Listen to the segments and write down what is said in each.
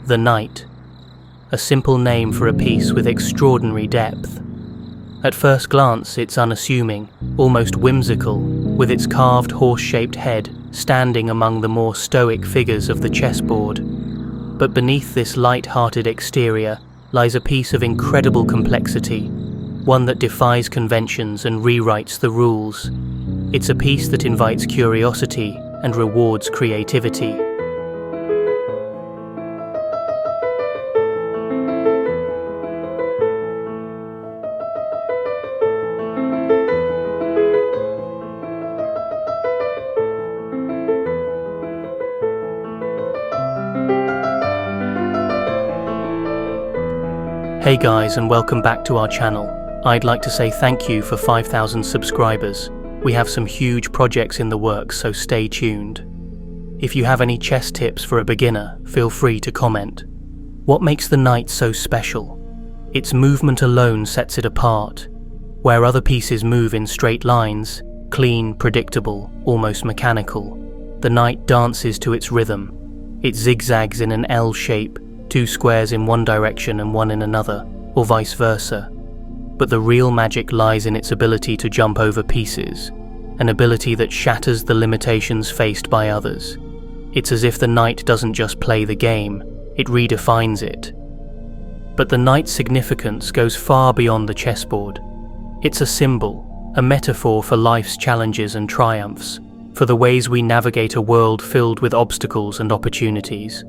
The Knight, a simple name for a piece with extraordinary depth. At first glance, it's unassuming, almost whimsical, with its carved horse-shaped head standing among the more stoic figures of the chessboard. But beneath this light-hearted exterior lies a piece of incredible complexity, one that defies conventions and rewrites the rules. It's a piece that invites curiosity and rewards creativity. Hey guys, and welcome back to our channel. I'd like to say thank you for 5,000 subscribers. We have some huge projects in the works, so stay tuned. If you have any chess tips for a beginner, feel free to comment. What makes the knight so special? Its movement alone sets it apart. Where other pieces move in straight lines, clean, predictable, almost mechanical, the knight dances to its rhythm. It zigzags in an L shape, 2 squares in one direction and one in another, or vice versa. But the real magic lies in its ability to jump over pieces, an ability that shatters the limitations faced by others. It's as if the knight doesn't just play the game, it redefines it. But the knight's significance goes far beyond the chessboard. It's a symbol, a metaphor for life's challenges and triumphs, for the ways we navigate a world filled with obstacles and opportunities.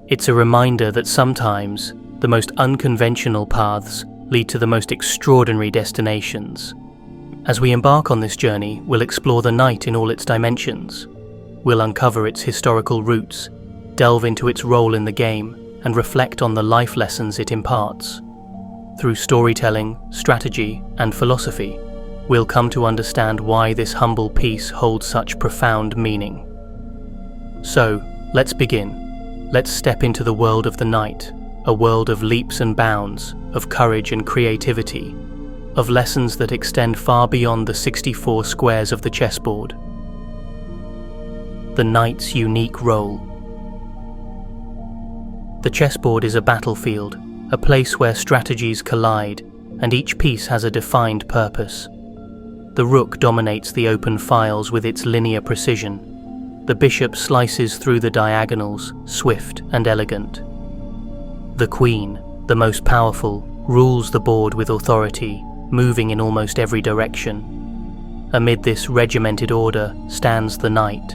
It's a reminder that sometimes the most unconventional paths lead to the most extraordinary destinations. As we embark on this journey, we'll explore the knight in all its dimensions. We'll uncover its historical roots, delve into its role in the game, and reflect on the life lessons it imparts. Through storytelling, strategy, and philosophy, we'll come to understand why this humble piece holds such profound meaning. So, let's begin. Let's step into the world of the knight, a world of leaps and bounds, of courage and creativity, of lessons that extend far beyond the 64 squares of the chessboard. The knight's unique role. The chessboard is a battlefield, a place where strategies collide, and each piece has a defined purpose. The rook dominates the open files with its linear precision. The bishop slices through the diagonals, swift and elegant. The queen, the most powerful, rules the board with authority, moving in almost every direction. Amid this regimented order stands the knight,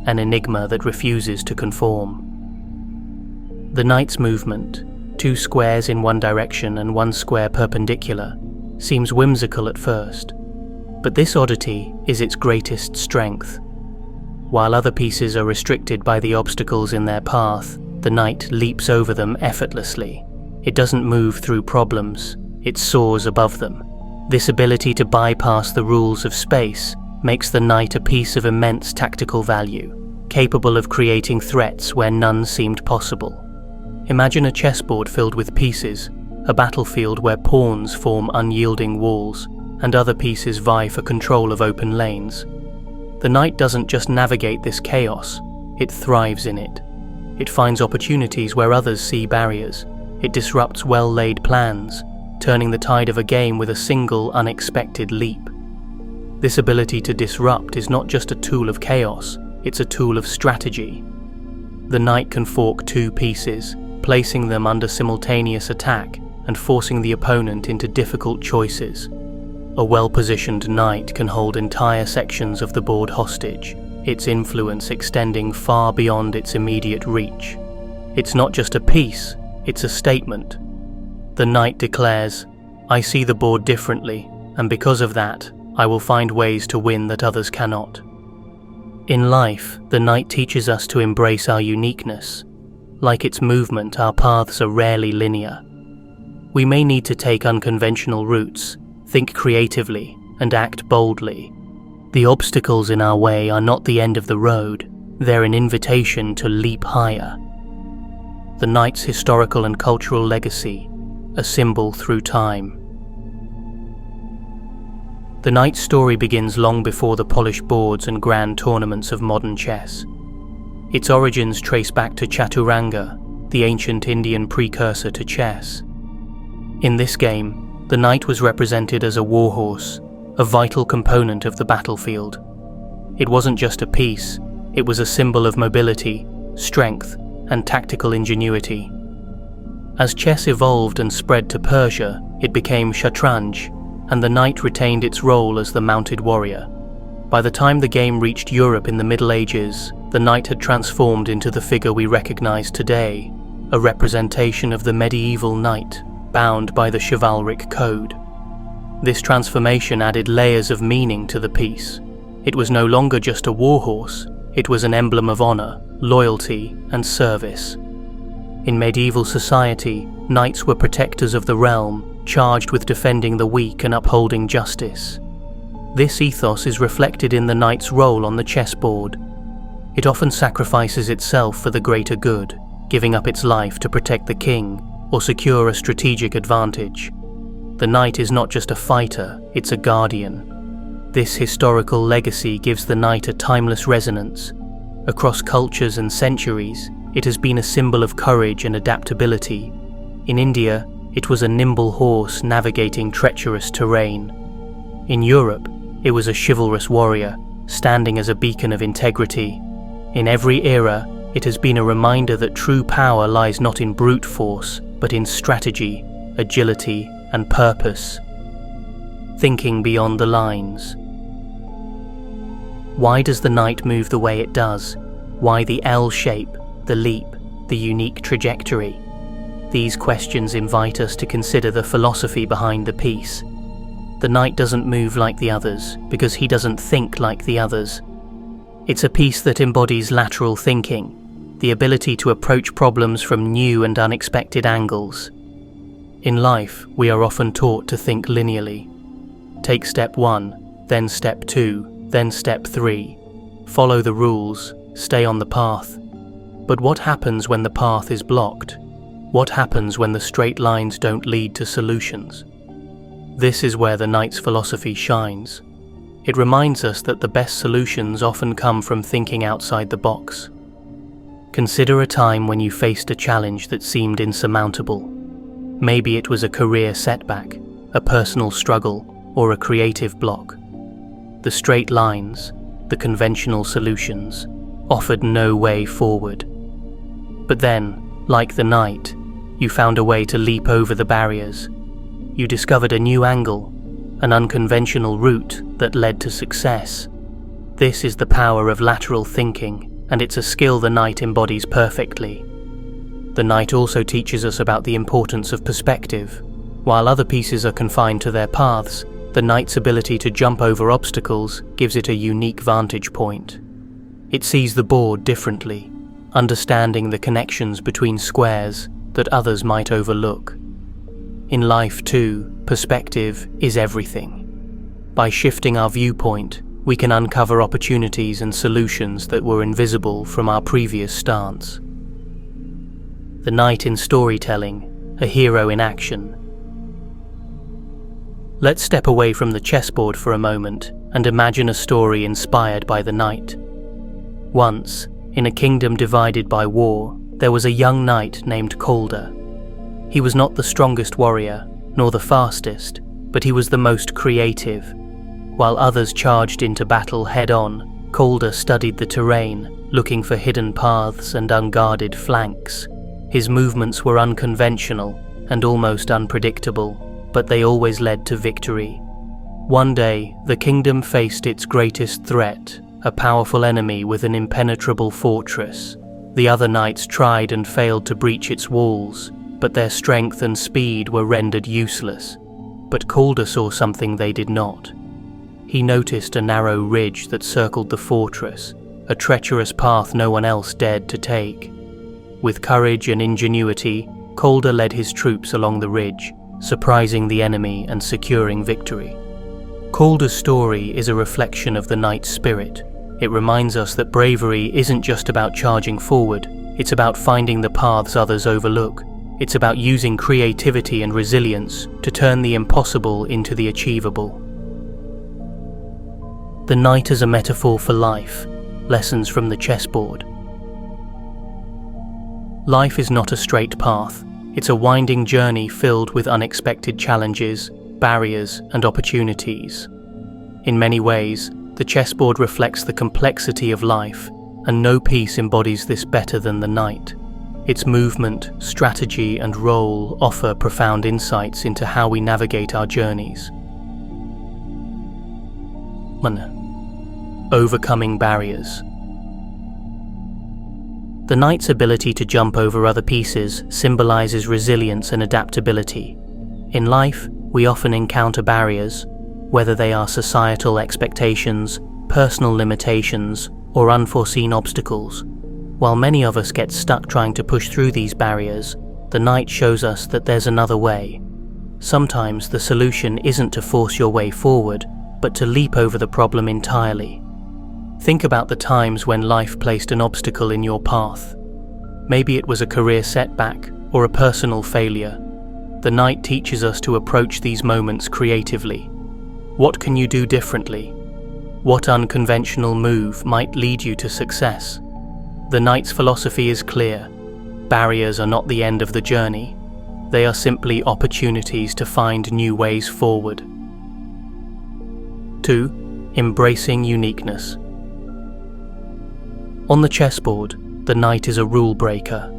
an enigma that refuses to conform. The knight's movement, 2 squares in one direction and 1 square perpendicular, seems whimsical at first, but this oddity is its greatest strength. While other pieces are restricted by the obstacles in their path, the knight leaps over them effortlessly. It doesn't move through problems, it soars above them. This ability to bypass the rules of space makes the knight a piece of immense tactical value, capable of creating threats where none seemed possible. Imagine a chessboard filled with pieces, a battlefield where pawns form unyielding walls, and other pieces vie for control of open lanes. The knight doesn't just navigate this chaos, it thrives in it. It finds opportunities where others see barriers. It disrupts well-laid plans, turning the tide of a game with a single unexpected leap. This ability to disrupt is not just a tool of chaos, it's a tool of strategy. The knight can fork 2 pieces, placing them under simultaneous attack and forcing the opponent into difficult choices. A well-positioned knight can hold entire sections of the board hostage, its influence extending far beyond its immediate reach. It's not just a piece, it's a statement. The knight declares, "I see the board differently, and because of that, I will find ways to win that others cannot." In life, the knight teaches us to embrace our uniqueness. Like its movement, our paths are rarely linear. We may need to take unconventional routes, think creatively, and act boldly. The obstacles in our way are not the end of the road, they're an invitation to leap higher. The knight's historical and cultural legacy, a symbol through time. The knight's story begins long before the polished boards and grand tournaments of modern chess. Its origins trace back to chaturanga, the ancient Indian precursor to chess. In this game, the knight was represented as a warhorse, a vital component of the battlefield. It wasn't just a piece, it was a symbol of mobility, strength, and tactical ingenuity. As chess evolved and spread to Persia, it became shatranj, and the knight retained its role as the mounted warrior. By the time the game reached Europe in the Middle Ages, the knight had transformed into the figure we recognize today, a representation of the medieval knight, bound by the chivalric code. This transformation added layers of meaning to the piece. It was no longer just a warhorse, it was an emblem of honor, loyalty, and service. In medieval society, knights were protectors of the realm, charged with defending the weak and upholding justice. This ethos is reflected in the knight's role on the chessboard. It often sacrifices itself for the greater good, giving up its life to protect the king or secure a strategic advantage. The knight is not just a fighter, it's a guardian. This historical legacy gives the knight a timeless resonance. Across cultures and centuries, it has been a symbol of courage and adaptability. In India, it was a nimble horse navigating treacherous terrain. In Europe, it was a chivalrous warrior, standing as a beacon of integrity. In every era, it has been a reminder that true power lies not in brute force, but in strategy, agility, and purpose. Thinking beyond the lines. Why does the knight move the way it does? Why the L shape, the leap, the unique trajectory? These questions invite us to consider the philosophy behind the piece. The knight doesn't move like the others because he doesn't think like the others. It's a piece that embodies lateral thinking, the ability to approach problems from new and unexpected angles. In life, we are often taught to think linearly. Take step 1, then step 2, then step 3. Follow the rules, stay on the path. But what happens when the path is blocked? What happens when the straight lines don't lead to solutions? This is where the knight's philosophy shines. It reminds us that the best solutions often come from thinking outside the box. Consider a time when you faced a challenge that seemed insurmountable. Maybe it was a career setback, a personal struggle, or a creative block. The straight lines, the conventional solutions, offered no way forward. But then, like the knight, you found a way to leap over the barriers. You discovered a new angle, an unconventional route that led to success. This is the power of lateral thinking, and it's a skill the knight embodies perfectly. The knight also teaches us about the importance of perspective. While other pieces are confined to their paths, the knight's ability to jump over obstacles gives it a unique vantage point. It sees the board differently, understanding the connections between squares that others might overlook. In life too, perspective is everything. By shifting our viewpoint, we can uncover opportunities and solutions that were invisible from our previous stance. The knight in storytelling, a hero in action. Let's step away from the chessboard for a moment and imagine a story inspired by the knight. Once, in a kingdom divided by war, there was a young knight named Calder. He was not the strongest warrior, nor the fastest, but he was the most creative. While others charged into battle head-on, Calder studied the terrain, looking for hidden paths and unguarded flanks. His movements were unconventional and almost unpredictable, but they always led to victory. One day, the kingdom faced its greatest threat, a powerful enemy with an impenetrable fortress. The other knights tried and failed to breach its walls, but their strength and speed were rendered useless. But Calder saw something they did not. He noticed a narrow ridge that circled the fortress, a treacherous path no one else dared to take. With courage and ingenuity, Calder led his troops along the ridge, surprising the enemy and securing victory. Calder's story is a reflection of the knight's spirit. It reminds us that bravery isn't just about charging forward, it's about finding the paths others overlook. It's about using creativity and resilience to turn the impossible into the achievable. The knight as a metaphor for life, lessons from the chessboard. Life is not a straight path. It's a winding journey filled with unexpected challenges, barriers, and opportunities. In many ways, the chessboard reflects the complexity of life, and no piece embodies this better than the knight. Its movement, strategy, and role offer profound insights into how we navigate our journeys. 1. Overcoming barriers. The knight's ability to jump over other pieces symbolizes resilience and adaptability. In life, we often encounter barriers, whether they are societal expectations, personal limitations, or unforeseen obstacles. While many of us get stuck trying to push through these barriers, the knight shows us that there's another way. Sometimes the solution isn't to force your way forward, but to leap over the problem entirely. Think about the times when life placed an obstacle in your path. Maybe it was a career setback or a personal failure. The knight teaches us to approach these moments creatively. What can you do differently? What unconventional move might lead you to success? The knight's philosophy is clear. Barriers are not the end of the journey. They are simply opportunities to find new ways forward. 2. Embracing uniqueness. On the chessboard, the knight is a rule breaker.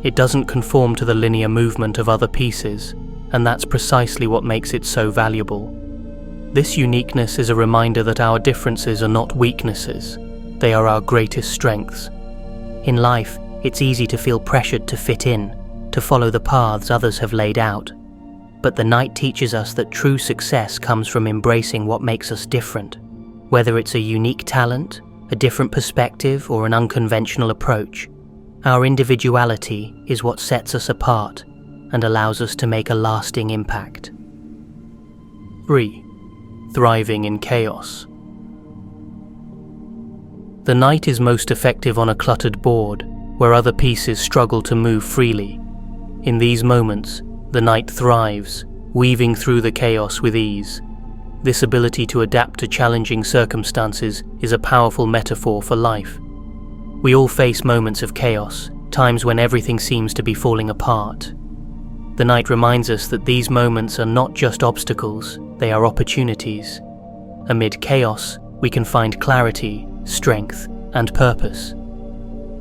It doesn't conform to the linear movement of other pieces, and that's precisely what makes it so valuable. This uniqueness is a reminder that our differences are not weaknesses, they are our greatest strengths. In life, it's easy to feel pressured to fit in, to follow the paths others have laid out. But the knight teaches us that true success comes from embracing what makes us different. Whether it's a unique talent, a different perspective, or an unconventional approach, our individuality is what sets us apart and allows us to make a lasting impact. 3. Thriving in chaos. The knight is most effective on a cluttered board, where other pieces struggle to move freely. In these moments, the knight thrives, weaving through the chaos with ease. This ability to adapt to challenging circumstances is a powerful metaphor for life. We all face moments of chaos, times when everything seems to be falling apart. The knight reminds us that these moments are not just obstacles, they are opportunities. Amid chaos, we can find clarity, strength, and purpose.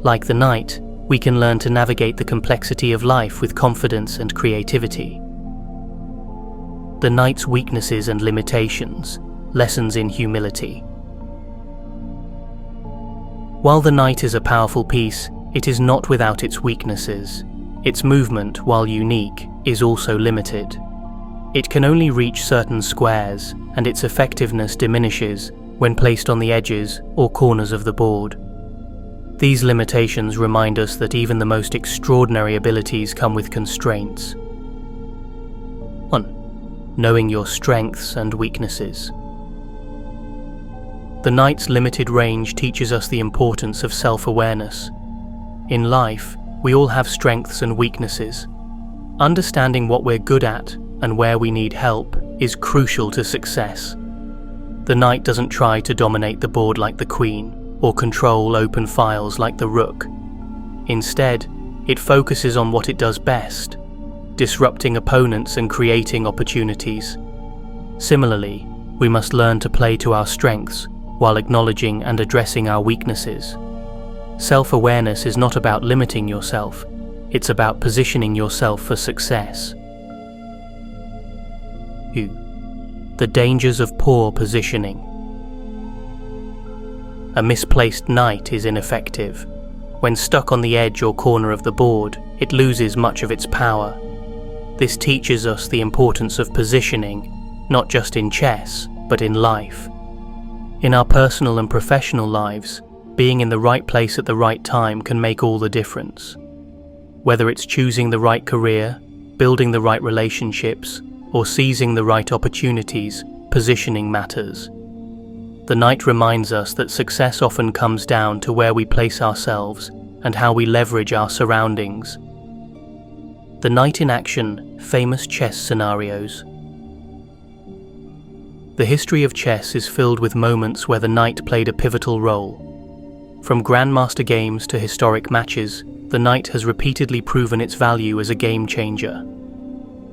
Like the knight, we can learn to navigate the complexity of life with confidence and creativity. The knight's weaknesses and limitations, lessons in humility. While the knight is a powerful piece, it is not without its weaknesses. Its movement, while unique, is also limited. It can only reach certain squares, and its effectiveness diminishes when placed on the edges or corners of the board. These limitations remind us that even the most extraordinary abilities come with constraints. 1. Knowing your strengths and weaknesses. The knight's limited range teaches us the importance of self-awareness. In life, we all have strengths and weaknesses. Understanding what we're good at and where we need help is crucial to success. The knight doesn't try to dominate the board like the queen, or control open files like the rook. Instead, it focuses on what it does best, disrupting opponents and creating opportunities. Similarly, we must learn to play to our strengths while acknowledging and addressing our weaknesses. Self-awareness is not about limiting yourself, it's about positioning yourself for success. 2. The dangers of poor positioning. A misplaced knight is ineffective. When stuck on the edge or corner of the board, it loses much of its power. This teaches us the importance of positioning, not just in chess, but in life. In our personal and professional lives, being in the right place at the right time can make all the difference. Whether it's choosing the right career, building the right relationships, or seizing the right opportunities, positioning matters. The knight reminds us that success often comes down to where we place ourselves and how we leverage our surroundings. The knight in action, famous chess scenarios. The history of chess is filled with moments where the knight played a pivotal role. From grandmaster games to historic matches, the knight has repeatedly proven its value as a game changer.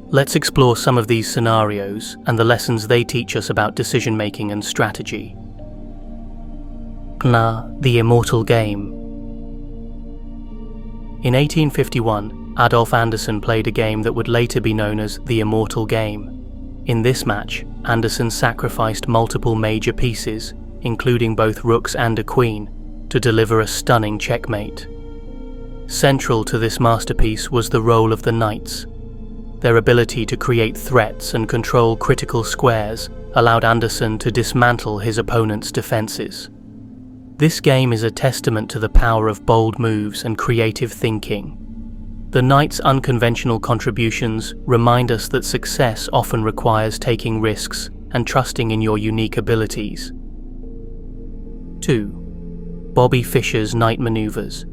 Let's explore some of these scenarios and the lessons they teach us about decision-making and strategy. The immortal game. In 1851, Adolf Anderssen played a game that would later be known as the immortal game. In this match, Anderssen sacrificed multiple major pieces, including both rooks and a queen, to deliver a stunning checkmate. Central to this masterpiece was the role of the knights. Their ability to create threats and control critical squares allowed Anderssen to dismantle his opponent's defenses. This game is a testament to the power of bold moves and creative thinking. The knight's unconventional contributions remind us that success often requires taking risks and trusting in your unique abilities. 2. Bobby Fischer's knight maneuvers.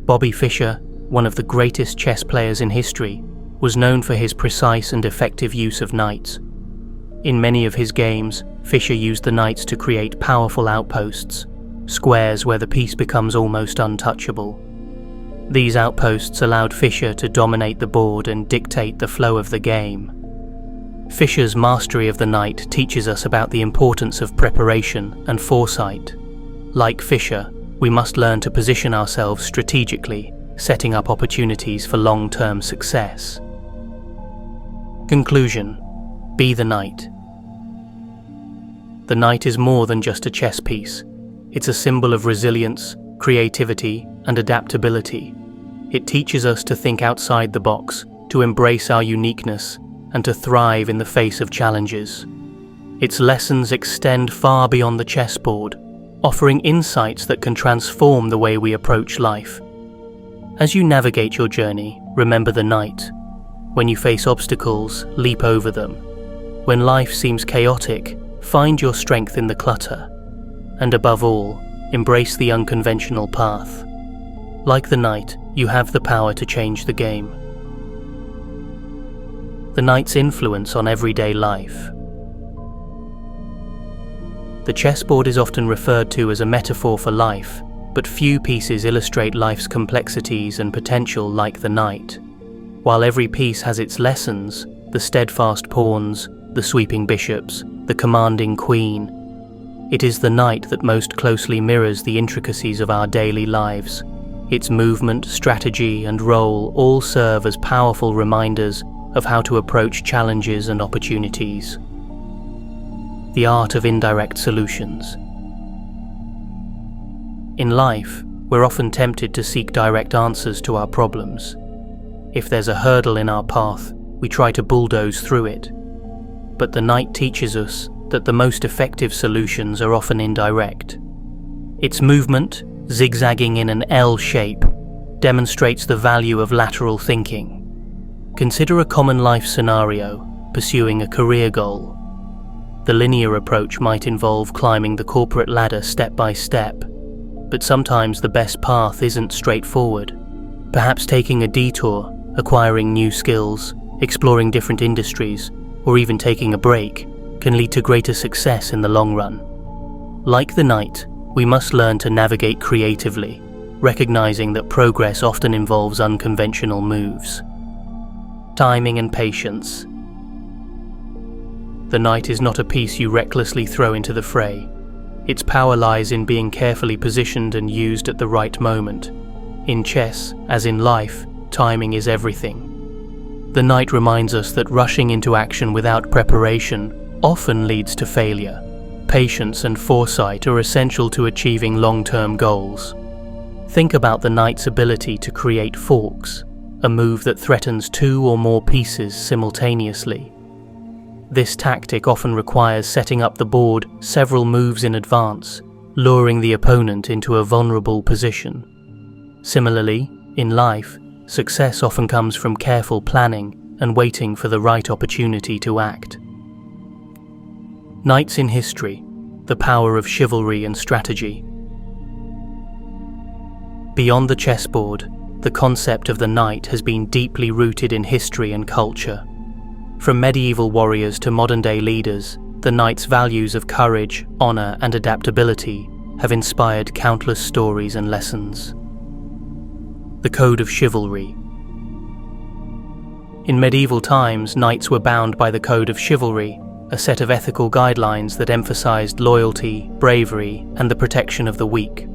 Bobby Fischer, one of the greatest chess players in history, was known for his precise and effective use of knights. In many of his games, Fischer used the knights to create powerful outposts, squares where the piece becomes almost untouchable. These outposts allowed Fischer to dominate the board and dictate the flow of the game. Fischer's mastery of the knight teaches us about the importance of preparation and foresight. Like Fischer, we must learn to position ourselves strategically, setting up opportunities for long-term success. Conclusion: be the knight. The knight is more than just a chess piece. It's a symbol of resilience, creativity, and adaptability. It teaches us to think outside the box, to embrace our uniqueness, and to thrive in the face of challenges. Its lessons extend far beyond the chessboard, offering insights that can transform the way we approach life. As you navigate your journey, remember the knight. When you face obstacles, leap over them. When life seems chaotic, find your strength in the clutter. And above all, embrace the unconventional path. Like the knight, you have the power to change the game. The knight's influence on everyday life. The chessboard is often referred to as a metaphor for life, but few pieces illustrate life's complexities and potential like the knight. While every piece has its lessons, the steadfast pawns, the sweeping bishops, the commanding queen, it is the knight that most closely mirrors the intricacies of our daily lives. Its movement, strategy, and role all serve as powerful reminders of how to approach challenges and opportunities. The art of indirect solutions. In life, we're often tempted to seek direct answers to our problems. If there's a hurdle in our path, we try to bulldoze through it. But the knight teaches us that the most effective solutions are often indirect. Its movement, zigzagging in an L shape, demonstrates the value of lateral thinking. Consider a common life scenario, pursuing a career goal. The linear approach might involve climbing the corporate ladder step by step, but sometimes the best path isn't straightforward. Perhaps taking a detour, acquiring new skills, exploring different industries, or even taking a break can lead to greater success in the long run. Like the knight, we must learn to navigate creatively, recognizing that progress often involves unconventional moves. Timing and patience. The knight is not a piece you recklessly throw into the fray. Its power lies in being carefully positioned and used at the right moment. In chess, as in life, timing is everything. The knight reminds us that rushing into action without preparation often leads to failure. Patience and foresight are essential to achieving long-term goals. Think about the knight's ability to create forks, a move that threatens two or more pieces simultaneously. This tactic often requires setting up the board several moves in advance, luring the opponent into a vulnerable position. Similarly, in life, success often comes from careful planning and waiting for the right opportunity to act. Knights in history, the power of chivalry and strategy. Beyond the chessboard, the concept of the knight has been deeply rooted in history and culture. From medieval warriors to modern-day leaders, the knight's values of courage, honor, and adaptability have inspired countless stories and lessons. the code of chivalry. In medieval times, knights were bound by the code of chivalry, a set of ethical guidelines that emphasized loyalty, bravery, and the protection of the weak.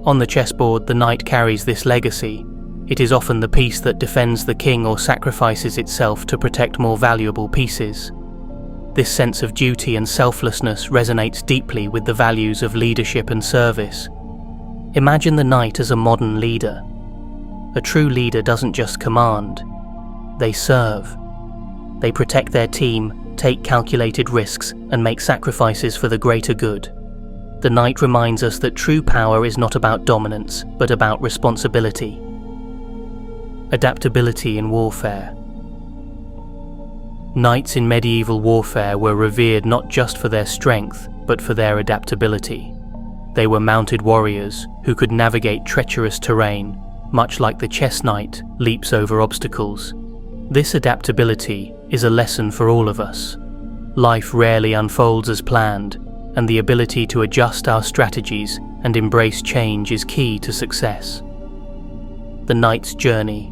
On the chessboard, the knight carries this legacy. It is often the piece that defends the king or sacrifices itself to protect more valuable pieces. This sense of duty and selflessness resonates deeply with the values of leadership and service. Imagine the knight as a modern leader. A true leader doesn't just command, they serve. They protect their team, take calculated risks, and make sacrifices for the greater good. The knight reminds us that true power is not about dominance, but about responsibility. Adaptability in warfare. Knights in medieval warfare were revered not just for their strength, but for their adaptability. They were mounted warriors who could navigate treacherous terrain, much like the chess knight leaps over obstacles. This adaptability is a lesson for all of us. Life rarely unfolds as planned, and the ability to adjust our strategies and embrace change is key to success. The knight's journey.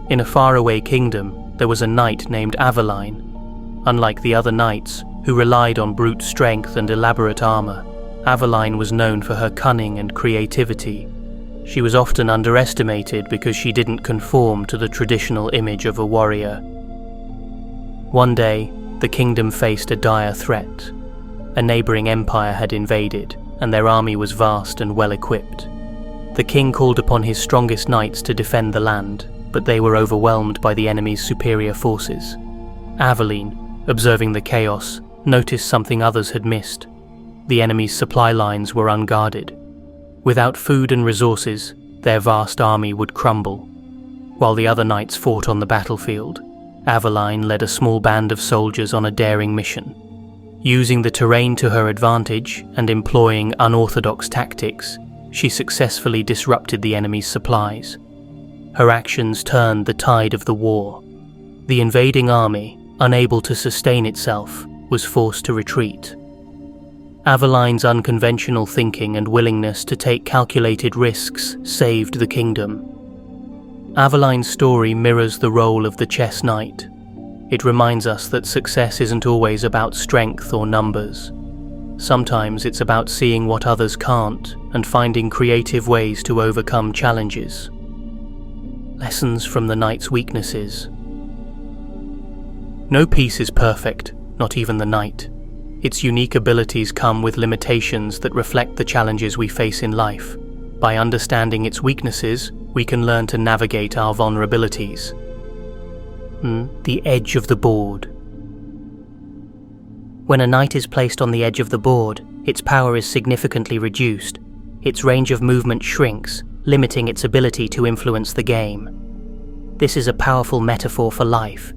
In a faraway kingdom, there was a knight named Aveline. Unlike the other knights, who relied on brute strength and elaborate armor, Aveline was known for her cunning and creativity. She was often underestimated because she didn't conform to the traditional image of a warrior. One day, the kingdom faced a dire threat. A neighboring empire had invaded, and their army was vast and well-equipped. The king called upon his strongest knights to defend the land, but they were overwhelmed by the enemy's superior forces. Aveline, observing the chaos, noticed something others had missed. The enemy's supply lines were unguarded. Without food and resources, their vast army would crumble. While the other knights fought on the battlefield, Aveline led a small band of soldiers on a daring mission. Using the terrain to her advantage and employing unorthodox tactics, she successfully disrupted the enemy's supplies. Her actions turned the tide of the war. The invading army, unable to sustain itself, was forced to retreat. Aveline's unconventional thinking and willingness to take calculated risks saved the kingdom. Aveline's story mirrors the role of the chess knight. It reminds us that success isn't always about strength or numbers. Sometimes it's about seeing what others can't and finding creative ways to overcome challenges. Lessons from the knight's weaknesses. No piece is perfect, not even the knight. Its unique abilities come with limitations that reflect the challenges we face in life. By understanding its weaknesses, we can learn to navigate our vulnerabilities. The edge of the board. When a knight is placed on the edge of the board, its power is significantly reduced. Its range of movement shrinks, limiting its ability to influence the game. This is a powerful metaphor for life.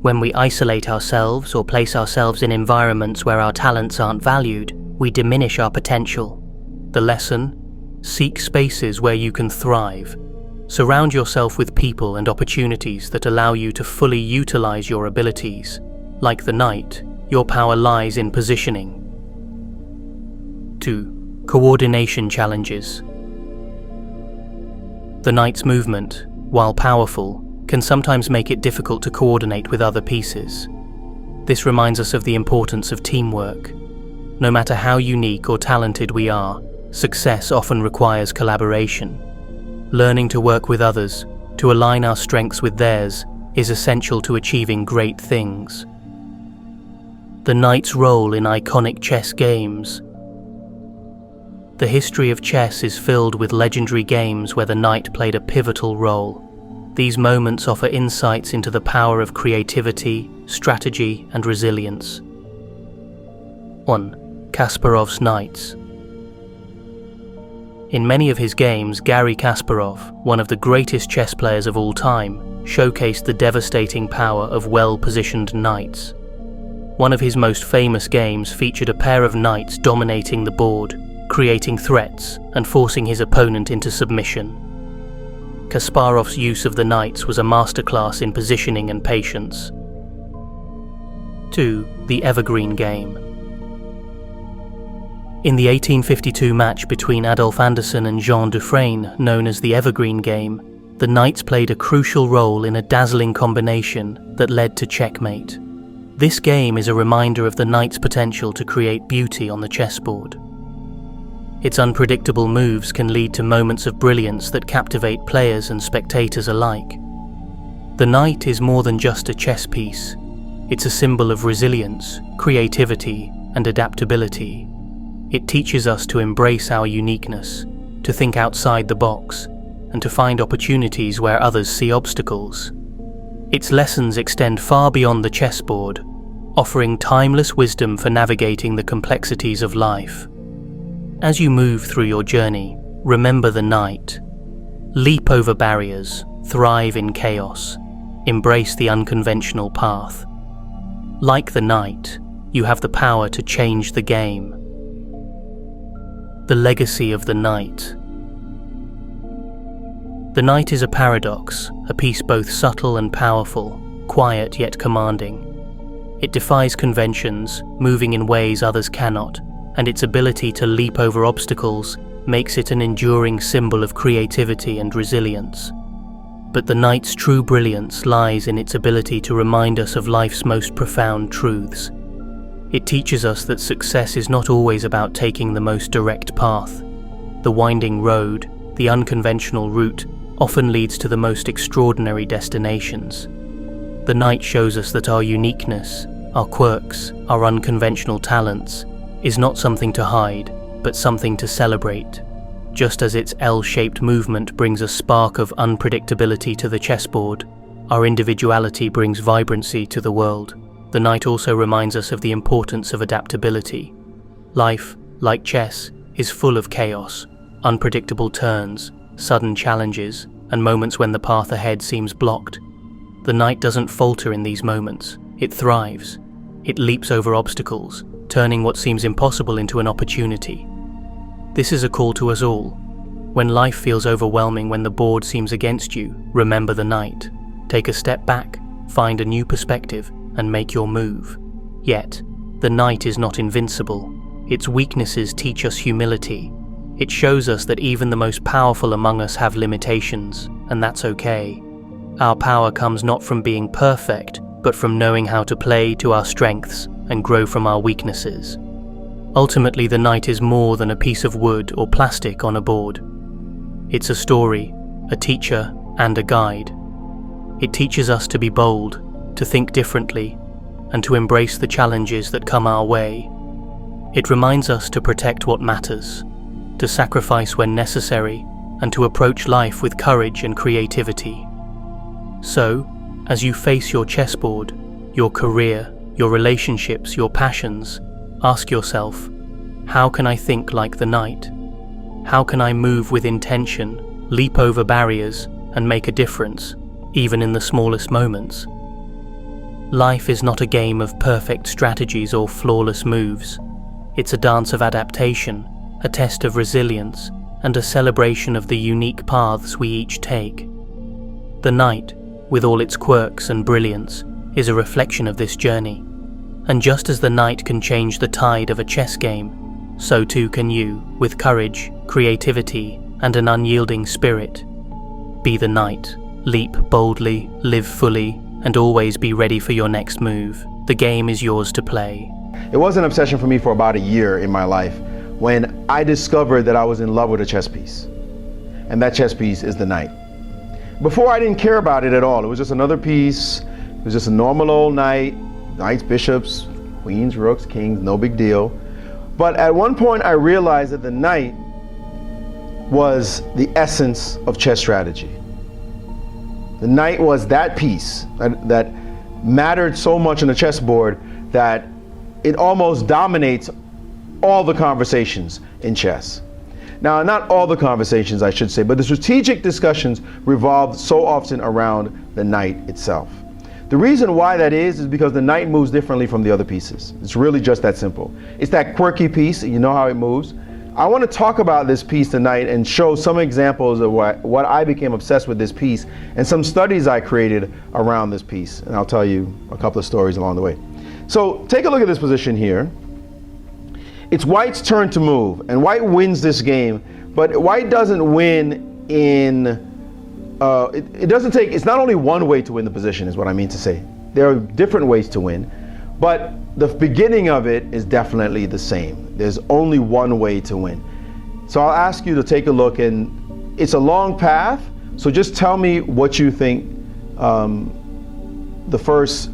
When we isolate ourselves or place ourselves in environments where our talents aren't valued, we diminish our potential. The lesson? Seek spaces where you can thrive. Surround yourself with people and opportunities that allow you to fully utilize your abilities. Like the knight, your power lies in positioning. 2. Coordination challenges. The knight's movement, while powerful, can sometimes make it difficult to coordinate with other pieces. This reminds us of the importance of teamwork. No matter how unique or talented we are, success often requires collaboration. Learning to work with others, to align our strengths with theirs, is essential to achieving great things. The knight's role in iconic chess games. The history of chess is filled with legendary games where the knight played a pivotal role. These moments offer insights into the power of creativity, strategy, and resilience. 1. Kasparov's Knights. In many of his games, Garry Kasparov, one of the greatest chess players of all time, showcased the devastating power of well-positioned knights. One of his most famous games featured a pair of knights dominating the board, creating threats and forcing his opponent into submission. Kasparov's use of the knights was a masterclass in positioning and patience. 2. The Evergreen Game. In the 1852 match between Adolphe Anderssen and Jean Dufresne, known as the Evergreen Game, the knights played a crucial role in a dazzling combination that led to checkmate. This game is a reminder of the knight's potential to create beauty on the chessboard. Its unpredictable moves can lead to moments of brilliance that captivate players and spectators alike. The knight is more than just a chess piece. It's a symbol of resilience, creativity, and adaptability. It teaches us to embrace our uniqueness, to think outside the box, and to find opportunities where others see obstacles. Its lessons extend far beyond the chessboard, offering timeless wisdom for navigating the complexities of life. As you move through your journey, remember the knight. Leap over barriers, thrive in chaos, embrace the unconventional path. Like the knight, you have the power to change the game. The legacy of the knight. The knight is a paradox, a piece both subtle and powerful, quiet yet commanding. It defies conventions, moving in ways others cannot, and its ability to leap over obstacles makes it an enduring symbol of creativity and resilience. But the knight's true brilliance lies in its ability to remind us of life's most profound truths. It teaches us that success is not always about taking the most direct path. The winding road, the unconventional route, often leads to the most extraordinary destinations. The knight shows us that our uniqueness, our quirks, our unconventional talents, is not something to hide, but something to celebrate. Just as its L-shaped movement brings a spark of unpredictability to the chessboard, our individuality brings vibrancy to the world. The knight also reminds us of the importance of adaptability. Life, like chess, is full of chaos, unpredictable turns, sudden challenges, and moments when the path ahead seems blocked. The knight doesn't falter in these moments. It thrives. It leaps over obstacles, turning what seems impossible into an opportunity. This is a call to us all. When life feels overwhelming, when the board seems against you, remember the knight. Take a step back, find a new perspective, and make your move. Yet, the knight is not invincible. Its weaknesses teach us humility. It shows us that even the most powerful among us have limitations, and that's okay. Our power comes not from being perfect, but from knowing how to play to our strengths and grow from our weaknesses. Ultimately, the knight is more than a piece of wood or plastic on a board. It's a story, a teacher, and a guide. It teaches us to be bold, to think differently, and to embrace the challenges that come our way. It reminds us to protect what matters, to sacrifice when necessary, and to approach life with courage and creativity. So, as you face your chessboard, your career, your relationships, your passions, ask yourself, how can I think like the knight? How can I move with intention, leap over barriers, and make a difference, even in the smallest moments? Life is not a game of perfect strategies or flawless moves. It's a dance of adaptation, a test of resilience, and a celebration of the unique paths we each take. The knight, with all its quirks and brilliance, is a reflection of this journey. And just as the knight can change the tide of a chess game, so too can you, with courage, creativity, and an unyielding spirit. Be the knight, leap boldly, live fully, and always be ready for your next move. The game is yours to play. It was an obsession for me for about a year in my life when I discovered that I was in love with a chess piece. And that chess piece is the knight. Before, I didn't care about it at all. It was just another piece. It was just a normal old knight, knights, bishops, queens, rooks, kings, no big deal. But at one point I realized that the knight was the essence of chess strategy. The knight was that piece that mattered so much on the chessboard that it almost dominates all the conversations in chess. Now, not all the conversations, I should say, but the strategic discussions revolve so often around the knight itself. The reason why that is because the knight moves differently from the other pieces. It's really just that simple. It's that quirky piece, you know how it moves. I want to talk about this piece tonight and show some examples of what I became obsessed with this piece and some studies I created around this piece. And I'll tell you a couple of stories along the way. So take a look at this position here. It's white's turn to move, and white wins this game, but white doesn't win in, it doesn't take, it's not only one way to win the position is what I mean to say. There are different ways to win, but the beginning of it is definitely the same. There's only one way to win. So I'll ask you to take a look, and it's a long path, so just tell me what you think the first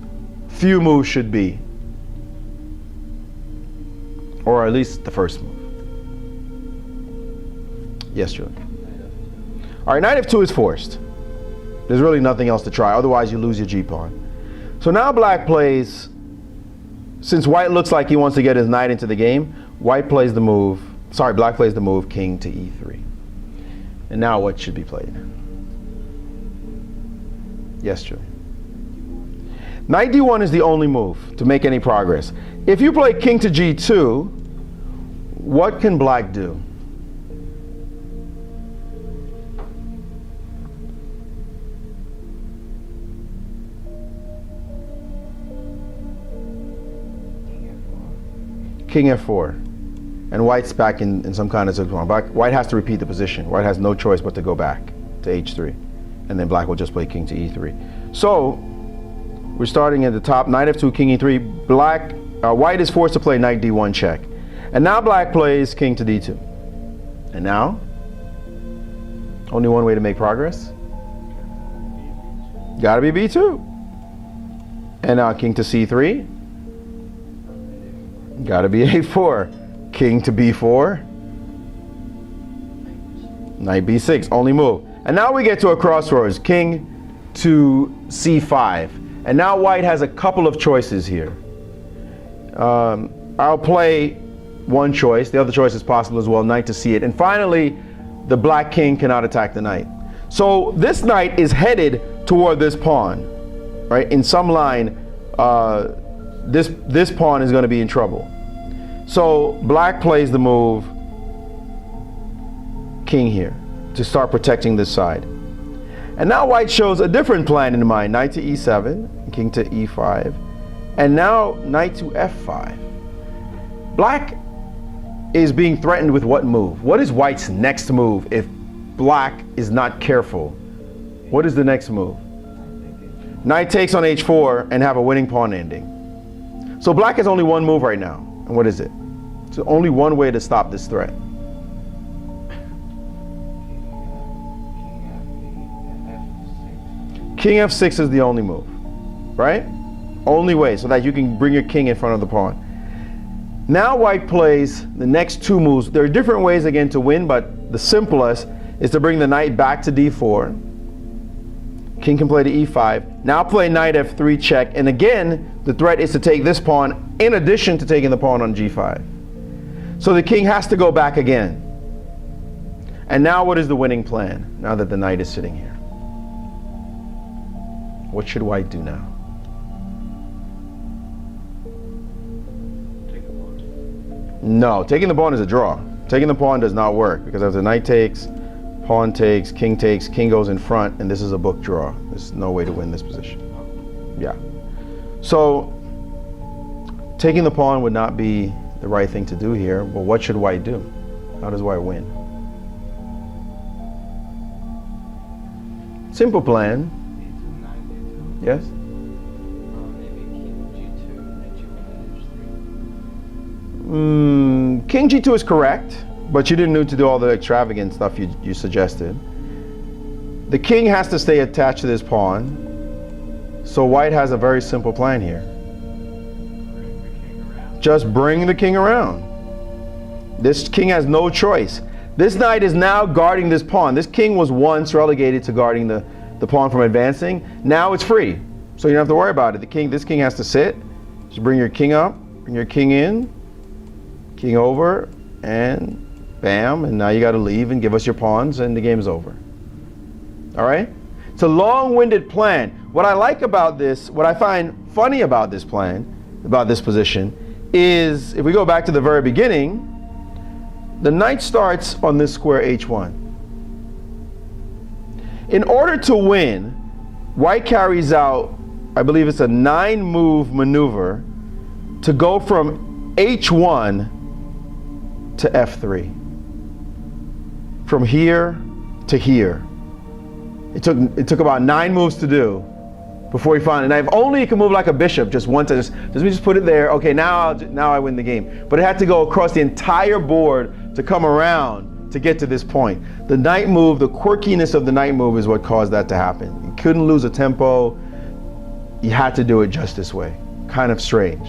few moves should be. Or at least the first move. Yes, Julie. All right, knight f2 is forced. There's really nothing else to try, otherwise you lose your g-pawn. So now black plays, since white looks like he wants to get his knight into the game, white plays the move, sorry, black plays the move king to e3. And now what should be played? Yes, Julie. Knight d1 is the only move to make any progress. If you play king to g2, what can black do? King f4. And white's back in some kind of situation. White has to repeat the position. White has no choice but to go back to h3. And then black will just play king to e3. So we're starting at the top, knight f2, king e3. Black, white is forced to play knight d1 check. And now black plays king to d2. And now, only one way to make progress. Gotta be b2. And now king to c3. Gotta be a4. King to b4. Knight b6, only move. And now we get to a crossroads, king to c5. And now white has a couple of choices here. I'll play one choice. The other choice is possible as well, knight to c8. And finally, the black king cannot attack the knight. So this knight is headed toward this pawn, right? In some line, this pawn is going to be in trouble. So black plays the move king here to start protecting this side. And now white shows a different plan in mind. Knight to e7, king to e5, and now knight to f5. Black is being threatened with what move? What is white's next move if black is not careful? What is the next move? Knight takes on h4 and have a winning pawn ending. So black has only one move right now. And what is it? It's only one way to stop this threat. King f6 is the only move, right? Only way, so that you can bring your king in front of the pawn. Now white plays the next two moves. There are different ways again to win, but the simplest is to bring the knight back to d4. King can play to e5. Now play knight f3 check, and again the threat is to take this pawn in addition to taking the pawn on g5. So the king has to go back again. And now what is the winning plan now that the knight is sitting here? What should white do now? No, taking the pawn is a draw. Taking the pawn does not work, because if the knight takes, pawn takes, king goes in front, and this is a book draw. There's no way to win this position. Yeah. So taking the pawn would not be the right thing to do here. But what should white do? How does white win? Simple plan. Yes? King g2 is correct, but you didn't need to do all the extravagant stuff you suggested. The king has to stay attached to this pawn, so white has a very simple plan here. Just bring the king around. This king has no choice. This knight is now guarding this pawn. This king was once relegated to guarding the pawn from advancing. Now it's free, so you don't have to worry about it. This king has to sit. Just bring your king up, bring your king in, king over, and bam, and now you got to leave and give us your pawns, and the game's over. All right? It's a long-winded plan. What I like about this, what I find funny about this plan, about this position, is if we go back to the very beginning, the knight starts on this square h1. In order to win, white carries out, I believe it's a 9-move maneuver to go from h1 to F3. From here to here. It took about 9 moves to do before he finally, and if only he could move like a bishop just once, let me just put it there, okay, now I win the game. But it had to go across the entire board to come around to get to this point. The knight move, the quirkiness of the knight move is what caused that to happen. You couldn't lose a tempo, you had to do it just this way. Kind of strange.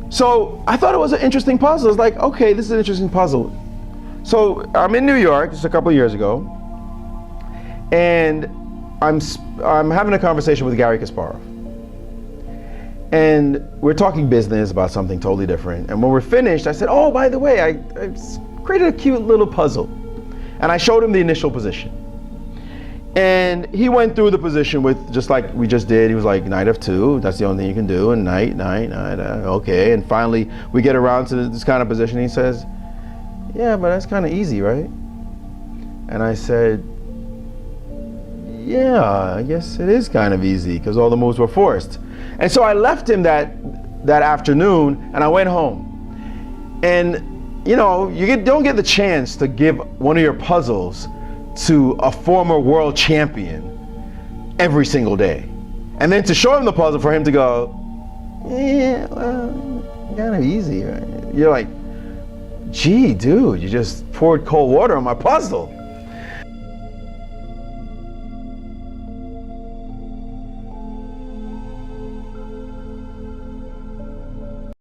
So I thought it was an interesting puzzle. It's like, okay, this is an interesting puzzle. So I'm in New York, just a couple years ago, and I'm having a conversation with Gary Kasparov. And we're talking business about something totally different. And when we're finished, I said, oh, by the way, I created a cute little puzzle. And I showed him the initial position. And he went through the position with, just like we just did, he was like, knight f2, that's the only thing you can do, and knight, okay. And finally, we get around to this kind of position, he says, yeah, but that's kind of easy, right? And I said, yeah, I guess it is kind of easy because all the moves were forced. And so I left him that afternoon and I went home. And you know, don't get the chance to give one of your puzzles to a former world champion every single day. And then to show him the puzzle for him to go, yeah, well, kind of easy, right? You're like, gee, dude, you just poured cold water on my puzzle.